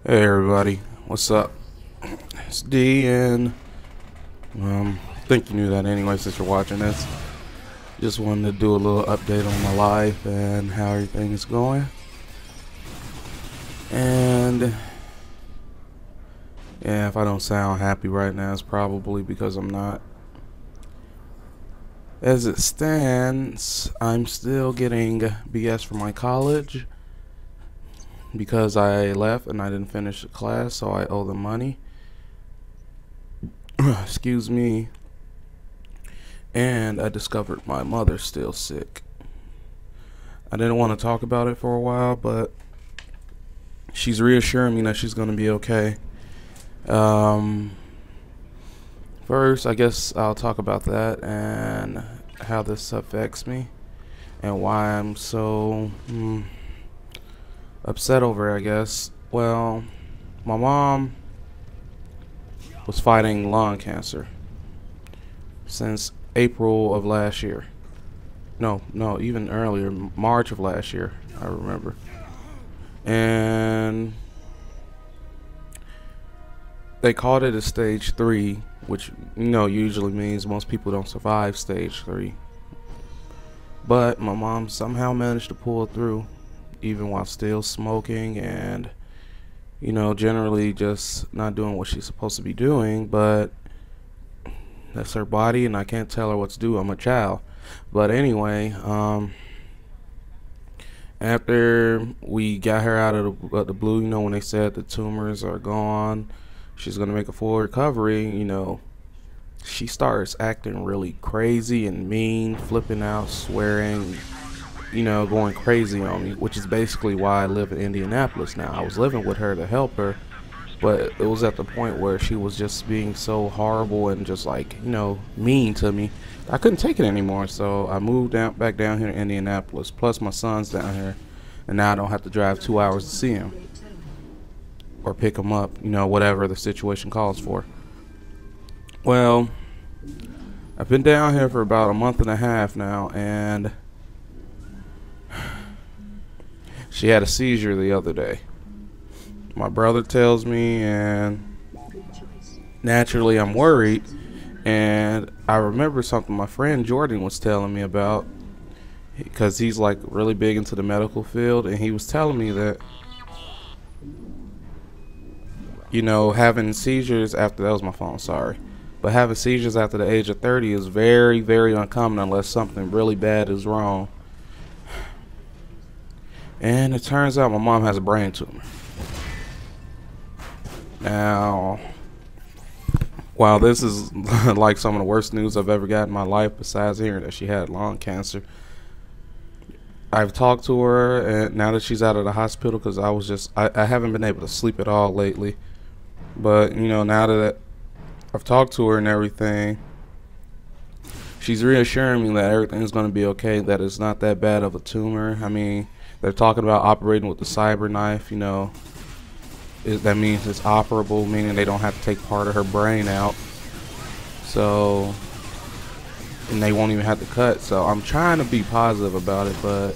Hey everybody, what's up? It's D, and I think you knew that anyway since you're watching this. Just wanted to do a little update on my life and how everything is going. And yeah, if I don't sound happy right now, it's probably because I'm not. As it stands, I'm still getting BS for my college because I left and I didn't finish the class, so I owe them money. Excuse me. And I discovered my mother's still sick. I didn't want to talk about it for a while, but she's reassuring me that she's going to be okay. First, I guess I'll talk about that and how this affects me and why I'm so upset over it, I guess. Well, my mom was fighting lung cancer since April of last year. No, even earlier, March of last year, I remember. And they called it a stage 3, which usually means most people don't survive stage 3. But my mom somehow managed to pull through, even while still smoking and generally just not doing what she's supposed to be doing. But that's her body, and I can't tell her what to do. I'm a child. But anyway, after we got her out of the blue, when they said the tumors are gone, she's gonna make a full recovery, she starts acting really crazy and mean, flipping out, swearing, going crazy on me, which is basically why I live in Indianapolis now. I was living with her to help her, but it was at the point where she was just being so horrible and just mean to me. I couldn't take it anymore, so I moved back down here to Indianapolis. Plus my son's down here, and now I don't have to drive 2 hours to see him or pick him up, whatever the situation calls for. Well, I've been down here for about a month and a half now, and she had a seizure the other day. My brother tells me, and naturally I'm worried. And I remember something my friend Jordan was telling me about, because he's like really big into the medical field, and he was telling me that having seizures after, that was my phone, sorry, but having seizures after the age of 30 is very, very uncommon unless something really bad is wrong. And it turns out my mom has a brain tumor. Now, while this is like some of the worst news I've ever got in my life, besides hearing that she had lung cancer, I've talked to her, and now that she's out of the hospital, because I haven't been able to sleep at all lately. But now that I've talked to her and everything, she's reassuring me that everything's going to be okay, that it's not that bad of a tumor. I mean, they're talking about operating with the cyber knife, that means it's operable, meaning they don't have to take part of her brain out. So, and they won't even have to cut. So I'm trying to be positive about it, but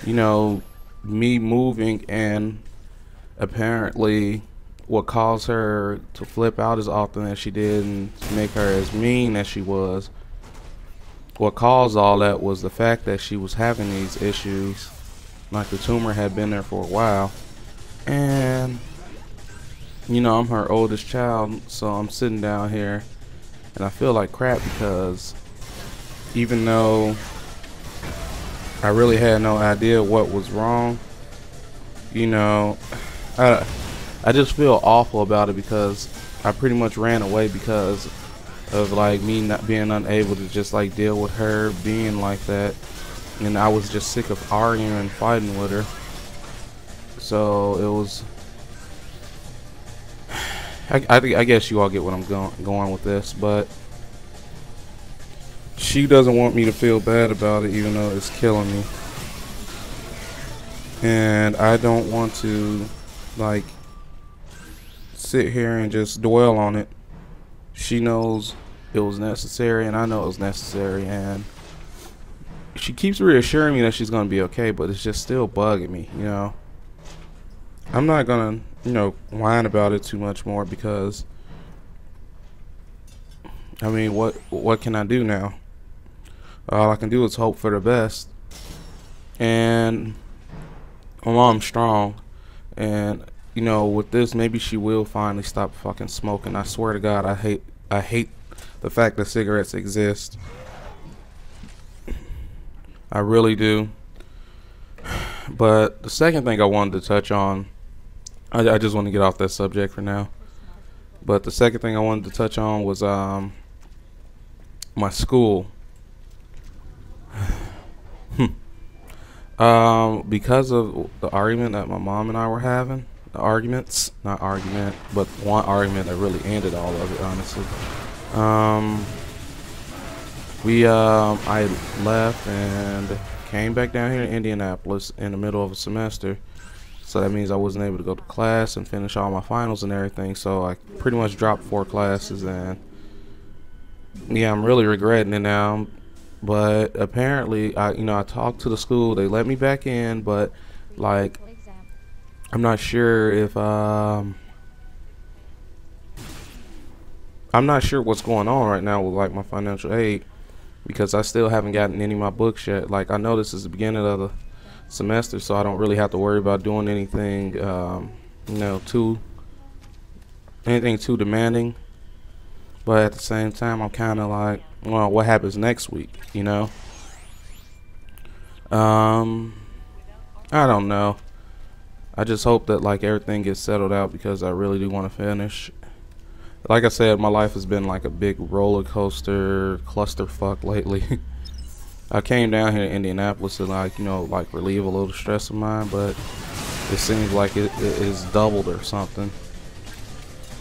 me moving and apparently what caused her to flip out as often as she did and to make her as mean as she was, what caused all that was the fact that she was having these issues. Like the tumor had been there for a while. And I'm her oldest child, so I'm sitting down here and I feel like crap, because even though I really had no idea what was wrong, I just feel awful about it, because I pretty much ran away because of me not being unable to just deal with her being like that, and I was just sick of arguing and fighting with her. So it was, I guess you all get what I'm going with this, but she doesn't want me to feel bad about it, even though it's killing me. And I don't want to sit here and just dwell on it. She knows it was necessary, and I know it was necessary, and she keeps reassuring me that she's going to be okay, but it's just still bugging me, I'm not gonna, whine about it too much more because I mean, what can I do now? All I can do is hope for the best. And my mom's strong, and with this, maybe she will finally stop fucking smoking. I swear to God, I hate the fact that cigarettes exist. I really do. But the second thing I wanted to touch on, I just want to get off that subject for now. But the second thing I wanted to touch on was my school. Because of the argument that my mom and I were having, the arguments, not argument, but one argument that really ended all of it, honestly. I left and came back down here to Indianapolis in the middle of a semester. So that means I wasn't able to go to class and finish all my finals and everything. So I pretty much dropped 4 classes, and yeah, I'm really regretting it now. But apparently, I talked to the school. They let me back in, but like, I'm not sure if I'm not sure what's going on right now with like my financial aid, because I still haven't gotten any of my books yet. Like, I know this is the beginning of the semester, so I don't really have to worry about doing anything too demanding. But at the same time, I'm kind of like, well, what happens next week, I don't know. I just hope that like everything gets settled out, because I really do want to finish. Like I said, my life has been like a big roller coaster clusterfuck lately. I came down here to Indianapolis to like relieve a little stress of mine, but it seems like it is doubled or something,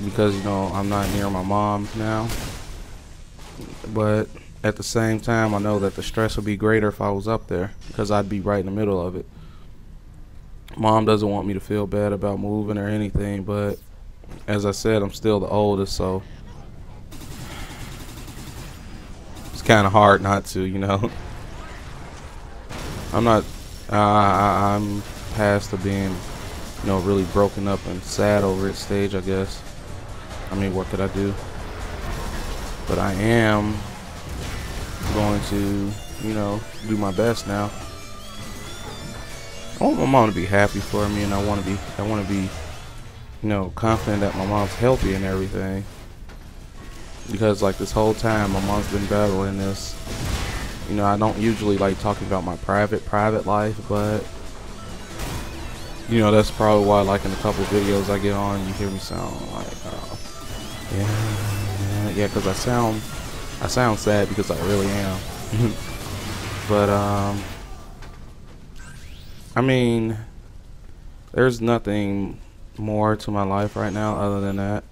because I'm not near my mom now. But at the same time, I know that the stress would be greater if I was up there, because I'd be right in the middle of it. Mom doesn't want me to feel bad about moving or anything, but as I said, I'm still the oldest, so it's kind of hard not to, I'm not, I'm past the being, really broken up and sad over it stage, I guess. I mean, what could I do? But I am going to, do my best now. I want my mom to be happy for me, and I want to be, confident that my mom's healthy and everything. Because like this whole time, my mom's been battling this. I don't usually like talking about my private life, but that's probably why, like in a couple videos I get on, you hear me sound like, yeah, because I sound sad, because I really am. But I mean, there's nothing more to my life right now other than that.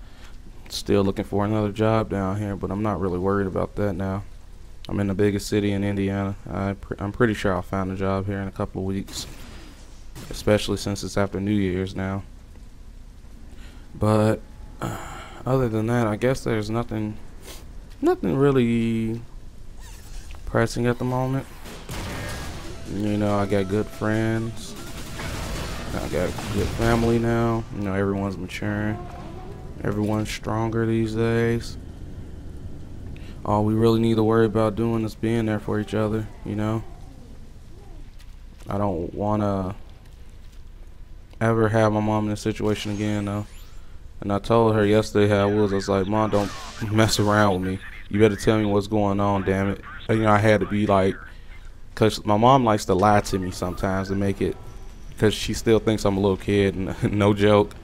Still looking for another job down here, but I'm not really worried about that now. I'm in the biggest city in Indiana. I'm pretty sure I'll find a job here in a couple of weeks, especially since it's after New Year's now. But other than that, I guess there's nothing really pressing at the moment. I got good friends. I got good family now. Everyone's maturing. Everyone's stronger these days. All we really need to worry about doing is being there for each other, I don't want to ever have my mom in a situation again, though. And I told her yesterday how I was like, Mom, don't mess around with me. You better tell me what's going on, damn it. And, I had to be like, because my mom likes to lie to me sometimes to make it, because she still thinks I'm a little kid, and no joke.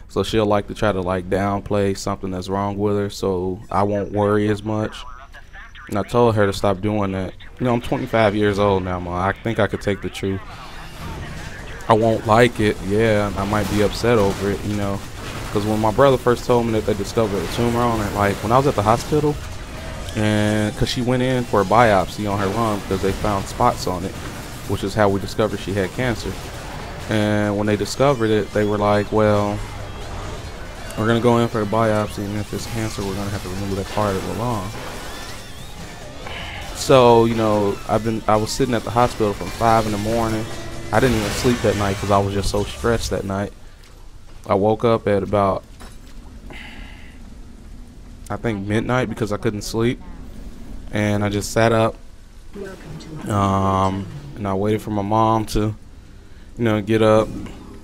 So she'll like to try to like downplay something that's wrong with her, so I won't worry as much. And I told her to stop doing that. I'm 25 years old now, Mom. I think I could take the truth. I won't like it, yeah, I might be upset over it, because when my brother first told me that they discovered a tumor on it, like when I was at the hospital, and because she went in for a biopsy on her lung because they found spots on it, which is how we discovered she had cancer. And when they discovered it, they were like, well, we're going to go in for a biopsy, and if it's cancer, we're going to have to remove that part of the lung. So, I was sitting at the hospital from 5 in the morning. I didn't even sleep that night because I was just so stressed that night. I woke up at about, I think, midnight because I couldn't sleep, and I just sat up, and I waited for my mom to, get up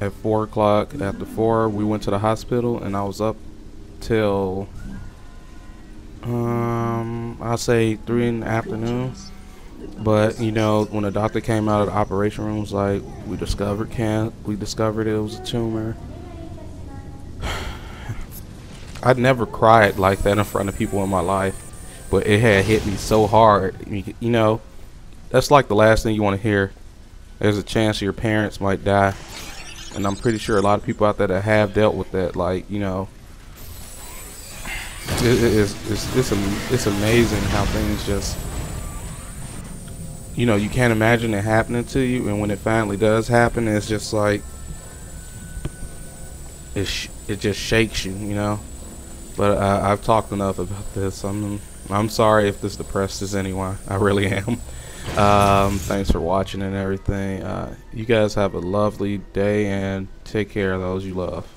at 4 o'clock. After 4, we went to the hospital, and I was up till I'll say 3 in the afternoon. But when the doctor came out of the operation room, was like, we discovered it was a tumor. I'd never cried like that in front of people in my life, but it had hit me so hard. That's like the last thing you want to hear. There's a chance your parents might die, and I'm pretty sure a lot of people out there that have dealt with that, it's amazing how things just, you can't imagine it happening to you, and when it finally does happen, it's just like it just shakes you. But I've talked enough about this. I'm sorry if this depresses anyone. I really am. Thanks for watching and everything. You guys have a lovely day, and take care of those you love.